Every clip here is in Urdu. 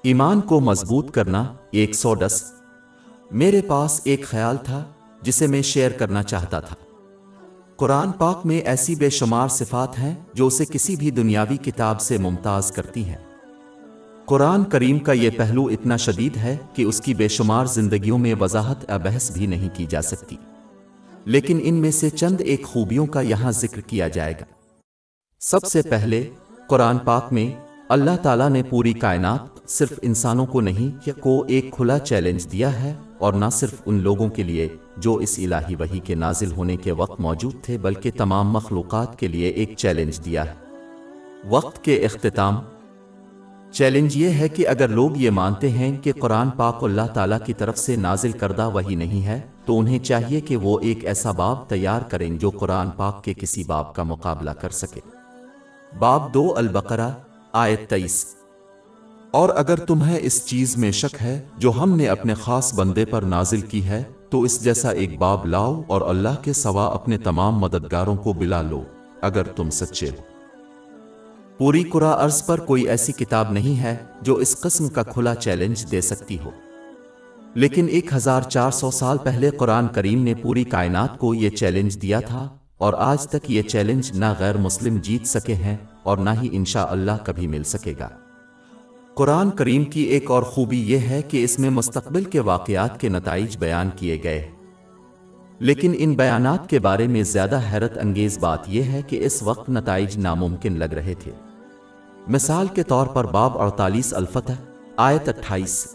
ایمان کو مضبوط کرنا 110۔ میرے پاس ایک خیال تھا جسے میں شیئر کرنا چاہتا تھا۔ قرآن پاک میں ایسی بے شمار صفات ہیں جو اسے کسی بھی دنیاوی کتاب سے ممتاز کرتی ہیں۔ قرآن کریم کا یہ پہلو اتنا شدید ہے کہ اس کی بے شمار زندگیوں میں وضاحت بحث بھی نہیں کی جا سکتی، لیکن ان میں سے چند ایک خوبیوں کا یہاں ذکر کیا جائے گا۔ سب سے پہلے قرآن پاک میں اللہ تعالیٰ نے پوری کائنات صرف انسانوں کو نہیں کو ایک کھلا چیلنج دیا ہے، اور نہ صرف ان لوگوں کے لیے جو اس الہی وحی کے نازل ہونے کے وقت موجود تھے، بلکہ تمام مخلوقات کے لیے ایک چیلنج دیا ہے۔ وقت کے اختتام چیلنج یہ ہے کہ اگر لوگ یہ مانتے ہیں کہ قرآن پاک اللہ تعالیٰ کی طرف سے نازل کردہ وحی نہیں ہے، تو انہیں چاہیے کہ وہ ایک ایسا باب تیار کریں جو قرآن پاک کے کسی باب کا مقابلہ کر سکے۔ باب 2 البقرہ آیت 23۔ اور اگر تمہیں اس چیز میں شک ہے جو ہم نے اپنے خاص بندے پر نازل کی ہے، تو اس جیسا ایک باب لاؤ اور اللہ کے سوا اپنے تمام مددگاروں کو بلا لو اگر تم سچے ہو۔ پوری کرہ ارض پر کوئی ایسی کتاب نہیں ہے جو اس قسم کا کھلا چیلنج دے سکتی ہو، لیکن 1400 سال پہلے قرآن کریم نے پوری کائنات کو یہ چیلنج دیا تھا، اور آج تک یہ چیلنج نہ غیر مسلم جیت سکے ہیں اور نہ ہی انشاءاللہ کبھی مل سکے گا۔ قرآن کریم کی ایک اور خوبی یہ ہے کہ اس میں مستقبل کے واقعات کے نتائج بیان کیے گئے ہیں، لیکن ان بیانات کے بارے میں زیادہ حیرت انگیز بات یہ ہے کہ اس وقت نتائج ناممکن لگ رہے تھے۔ مثال کے طور پر باب 48 الفتح آیت 28،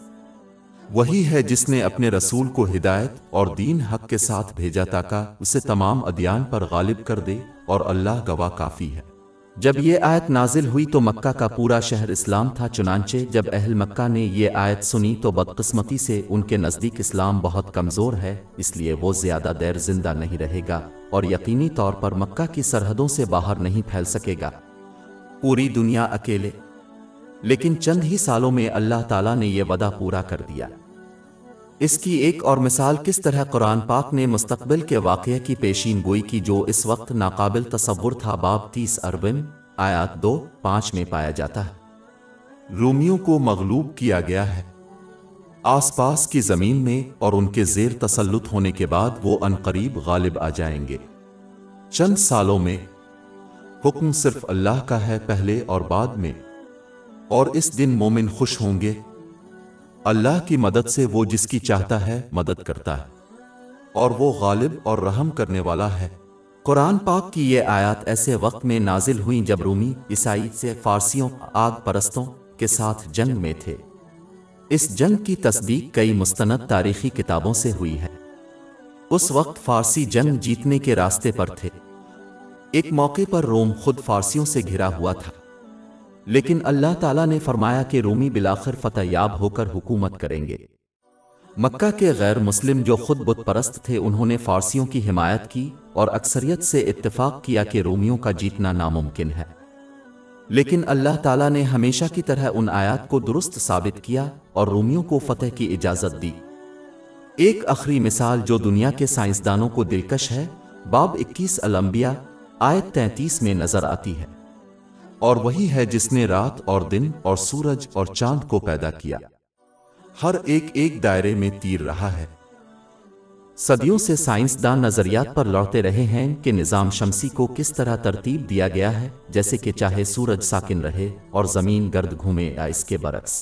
وہی ہے جس نے اپنے رسول کو ہدایت اور دین حق کے ساتھ بھیجا تاکہ اسے تمام ادیان پر غالب کر دے، اور اللہ گواہ کافی ہے۔ جب یہ آیت نازل ہوئی تو مکہ کا پورا شہر اسلام تھا، چنانچہ جب اہل مکہ نے یہ آیت سنی تو بدقسمتی سے ان کے نزدیک اسلام بہت کمزور ہے، اس لیے وہ زیادہ دیر زندہ نہیں رہے گا اور یقینی طور پر مکہ کی سرحدوں سے باہر نہیں پھیل سکے گا پوری دنیا اکیلے۔ لیکن چند ہی سالوں میں اللہ تعالیٰ نے یہ وعدہ پورا کر دیا۔ اس کی ایک اور مثال کس طرح قرآن پاک نے مستقبل کے واقعے کی پیشین گوئی کی جو اس وقت ناقابل تصور تھا، باب 30 اربن آیات 2-5 میں پایا جاتا ہے۔ رومیوں کو مغلوب کیا گیا ہے آس پاس کی زمین میں، اور ان کے زیر تسلط ہونے کے بعد وہ عنقریب غالب آ جائیں گے۔ چند سالوں میں حکم صرف اللہ کا ہے، پہلے اور بعد میں، اور اس دن مومن خوش ہوں گے۔ اللہ کی مدد سے وہ جس کی چاہتا ہے مدد کرتا ہے، اور وہ غالب اور رحم کرنے والا ہے۔ قرآن پاک کی یہ آیات ایسے وقت میں نازل ہوئیں جب رومی عیسائی سے فارسیوں آگ پرستوں کے ساتھ جنگ میں تھے۔ اس جنگ کی تصدیق کئی مستند تاریخی کتابوں سے ہوئی ہے۔ اس وقت فارسی جنگ جیتنے کے راستے پر تھے۔ ایک موقع پر روم خود فارسیوں سے گھرا ہوا تھا، لیکن اللہ تعالیٰ نے فرمایا کہ رومی بالآخر فتح یاب ہو کر حکومت کریں گے۔ مکہ کے غیر مسلم جو خود بت پرست تھے، انہوں نے فارسیوں کی حمایت کی اور اکثریت سے اتفاق کیا کہ رومیوں کا جیتنا ناممکن ہے، لیکن اللہ تعالیٰ نے ہمیشہ کی طرح ان آیات کو درست ثابت کیا اور رومیوں کو فتح کی اجازت دی۔ ایک آخری مثال جو دنیا کے سائنسدانوں کو دلکش ہے، باب 21 الانبیاء آیت 33 میں نظر آتی ہے، اور وہی ہے جس نے رات اور دن اور سورج اور چاند کو پیدا کیا، ہر ایک دائرے میں تیر رہا ہے۔ صدیوں سے سائنسدان نظریات پر لڑتے رہے ہیں کہ نظام شمسی کو کس طرح ترتیب دیا گیا ہے، جیسے کہ چاہے سورج ساکن رہے اور زمین گرد گھومے یا اس کے برعکس۔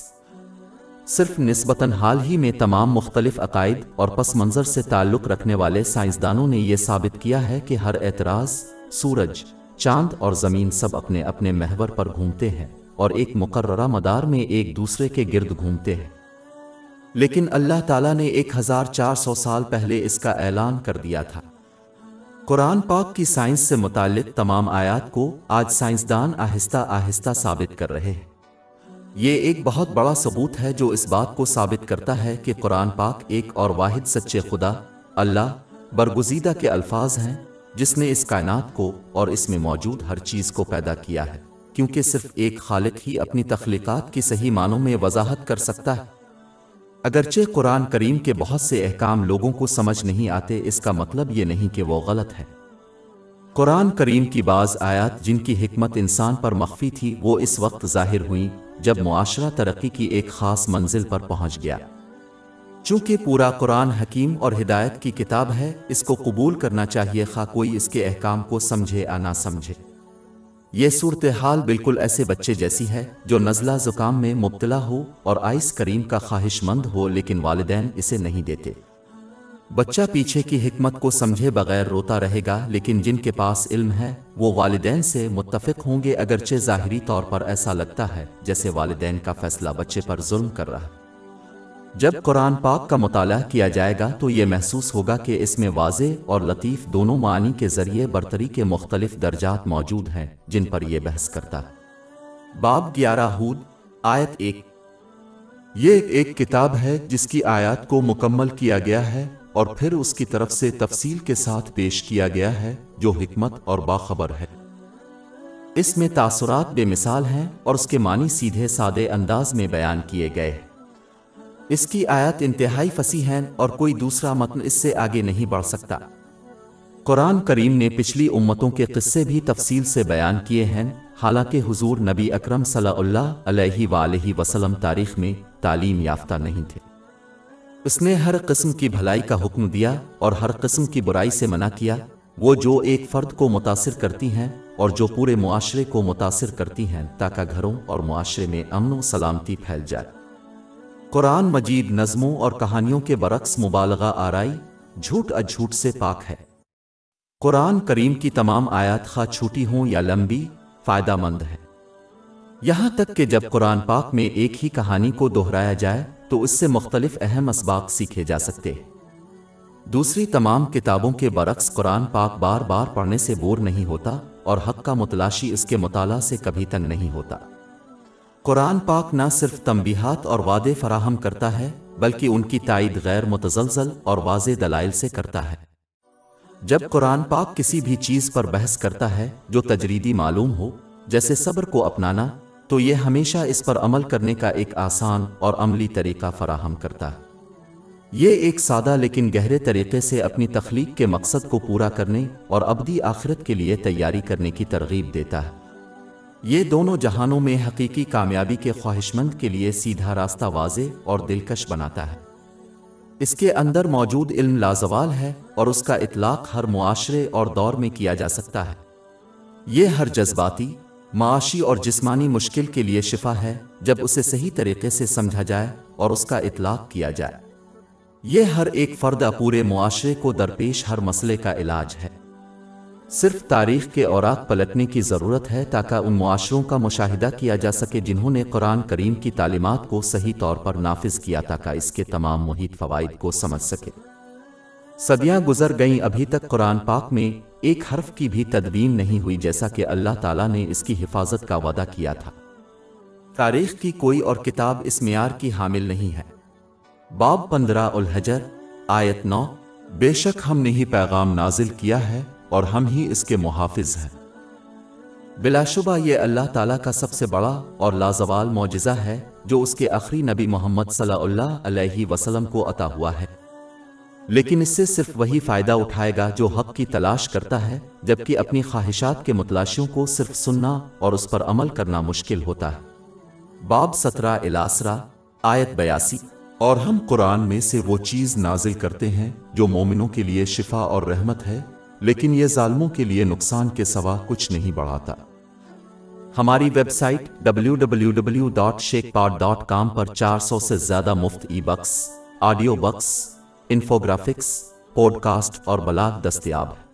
صرف نسبتاً حال ہی میں تمام مختلف عقائد اور پس منظر سے تعلق رکھنے والے سائنسدانوں نے یہ ثابت کیا ہے کہ ہر اعتراض، سورج، چاند اور زمین سب اپنے اپنے محور پر گھومتے ہیں اور ایک مقررہ مدار میں ایک دوسرے کے گرد گھومتے ہیں، لیکن اللہ تعالیٰ نے 1400 سال پہلے اس کا اعلان کر دیا تھا۔ قرآن پاک کی سائنس سے متعلق تمام آیات کو آج سائنسدان آہستہ آہستہ ثابت کر رہے ہیں۔ یہ ایک بہت بڑا ثبوت ہے جو اس بات کو ثابت کرتا ہے کہ قرآن پاک ایک اور واحد سچے خدا اللہ برگزیدہ کے الفاظ ہیں، جس نے اس کائنات کو اور اس میں موجود ہر چیز کو پیدا کیا ہے، کیونکہ صرف ایک خالق ہی اپنی تخلیقات کی صحیح معنوں میں وضاحت کر سکتا ہے۔ اگرچہ قرآن کریم کے بہت سے احکام لوگوں کو سمجھ نہیں آتے، اس کا مطلب یہ نہیں کہ وہ غلط ہے۔ قرآن کریم کی بعض آیات جن کی حکمت انسان پر مخفی تھی وہ اس وقت ظاہر ہوئیں، جب معاشرہ ترقی کی ایک خاص منزل پر پہنچ گیا۔ چونکہ پورا قرآن حکیم اور ہدایت کی کتاب ہے، اس کو قبول کرنا چاہیے خواہ کوئی اس کے احکام کو سمجھے یا نہ سمجھے۔ یہ صورتحال بالکل ایسے بچے جیسی ہے جو نزلہ زکام میں مبتلا ہو اور آئس کریم کا خواہش مند ہو، لیکن والدین اسے نہیں دیتے۔ بچہ پیچھے کی حکمت کو سمجھے بغیر روتا رہے گا، لیکن جن کے پاس علم ہے وہ والدین سے متفق ہوں گے، اگرچہ ظاہری طور پر ایسا لگتا ہے جیسے والدین کا فیصلہ بچے پر ظلم کر رہا ہے۔ جب قرآن پاک کا مطالعہ کیا جائے گا تو یہ محسوس ہوگا کہ اس میں واضح اور لطیف دونوں معانی کے ذریعے برتری کے مختلف درجات موجود ہیں جن پر یہ بحث کرتا ہے۔ باب 11 ہود آیت 1۔ یہ ایک کتاب ہے جس کی آیات کو مکمل کیا گیا ہے اور پھر اس کی طرف سے تفصیل کے ساتھ پیش کیا گیا ہے جو حکمت اور باخبر ہے۔ اس میں تاثرات بے مثال ہیں اور اس کے معنی سیدھے سادے انداز میں بیان کیے گئے ہیں۔ اس کی آیات انتہائی فصیح ہیں اور کوئی دوسرا متن اس سے آگے نہیں بڑھ سکتا۔ قرآن کریم نے پچھلی امتوں کے قصے بھی تفصیل سے بیان کیے ہیں، حالانکہ حضور نبی اکرم صلی اللہ علیہ وآلہ وسلم تاریخ میں تعلیم یافتہ نہیں تھے۔ اس نے ہر قسم کی بھلائی کا حکم دیا اور ہر قسم کی برائی سے منع کیا، وہ جو ایک فرد کو متاثر کرتی ہیں اور جو پورے معاشرے کو متاثر کرتی ہیں، تاکہ گھروں اور معاشرے میں امن و سلامتی پھیل جائے۔ قرآن مجید نظموں اور کہانیوں کے برعکس مبالغہ آرائی، جھوٹ اجھوٹ سے پاک ہے۔ قرآن کریم کی تمام آیات خواہ چھوٹی ہوں یا لمبی، فائدہ مند ہے۔ یہاں تک کہ جب قرآن پاک میں ایک ہی کہانی کو دہرایا جائے تو اس سے مختلف اہم اسباق سیکھے جا سکتے ہیں۔ دوسری تمام کتابوں کے برعکس قرآن پاک بار بار پڑھنے سے بور نہیں ہوتا اور حق کا متلاشی اس کے مطالعہ سے کبھی تنگ نہیں ہوتا۔ قرآن پاک نہ صرف تنبیہات اور وعدے فراہم کرتا ہے بلکہ ان کی تائید غیر متزلزل اور واضح دلائل سے کرتا ہے۔ جب قرآن پاک کسی بھی چیز پر بحث کرتا ہے جو تجریدی معلوم ہو، جیسے صبر کو اپنانا، تو یہ ہمیشہ اس پر عمل کرنے کا ایک آسان اور عملی طریقہ فراہم کرتا ہے۔ یہ ایک سادہ لیکن گہرے طریقے سے اپنی تخلیق کے مقصد کو پورا کرنے اور ابدی آخرت کے لیے تیاری کرنے کی ترغیب دیتا ہے۔ یہ دونوں جہانوں میں حقیقی کامیابی کے خواہشمند کے لیے سیدھا راستہ واضح اور دلکش بناتا ہے۔ اس کے اندر موجود علم لازوال ہے اور اس کا اطلاق ہر معاشرے اور دور میں کیا جا سکتا ہے۔ یہ ہر جذباتی، معاشی اور جسمانی مشکل کے لیے شفا ہے جب اسے صحیح طریقے سے سمجھا جائے اور اس کا اطلاق کیا جائے۔ یہ ہر ایک فرد پورے معاشرے کو درپیش ہر مسئلے کا علاج ہے۔ صرف تاریخ کے اوراق پلٹنے کی ضرورت ہے تاکہ ان معاشروں کا مشاہدہ کیا جا سکے جنہوں نے قرآن کریم کی تعلیمات کو صحیح طور پر نافذ کیا، تاکہ اس کے تمام محیط فوائد کو سمجھ سکے۔ صدیاں گزر گئیں، ابھی تک قرآن پاک میں ایک حرف کی بھی تدوین نہیں ہوئی، جیسا کہ اللہ تعالیٰ نے اس کی حفاظت کا وعدہ کیا تھا۔ تاریخ کی کوئی اور کتاب اس معیار کی حامل نہیں ہے۔ باب 15 الحجر آیت 9۔ بے شک ہم نے ہی پیغام نازل کیا ہے اور ہم ہی اس کے محافظ ہیں۔ بلا شبہ یہ اللہ تعالیٰ کا سب سے بڑا اور لازوال معجزہ ہے جو اس کے آخری نبی محمد صلی اللہ علیہ وسلم کو عطا ہوا ہے، لیکن اس سے صرف وہی فائدہ اٹھائے گا جو حق کی تلاش کرتا ہے، جبکہ اپنی خواہشات کے متلاشیوں کو صرف سننا اور اس پر عمل کرنا مشکل ہوتا ہے۔ باب 17 الاسرا آیت 82۔ اور ہم قرآن میں سے وہ چیز نازل کرتے ہیں جو مومنوں کے لیے شفا اور رحمت ہے، لیکن یہ ظالموں کے لیے نقصان کے سوا کچھ نہیں بڑھاتا۔ ہماری ویب سائٹ www.sheikhpod.com پر 400 سے زیادہ مفت e books, audio books, infographics, podcast اور بلاگ دستیاب ہے۔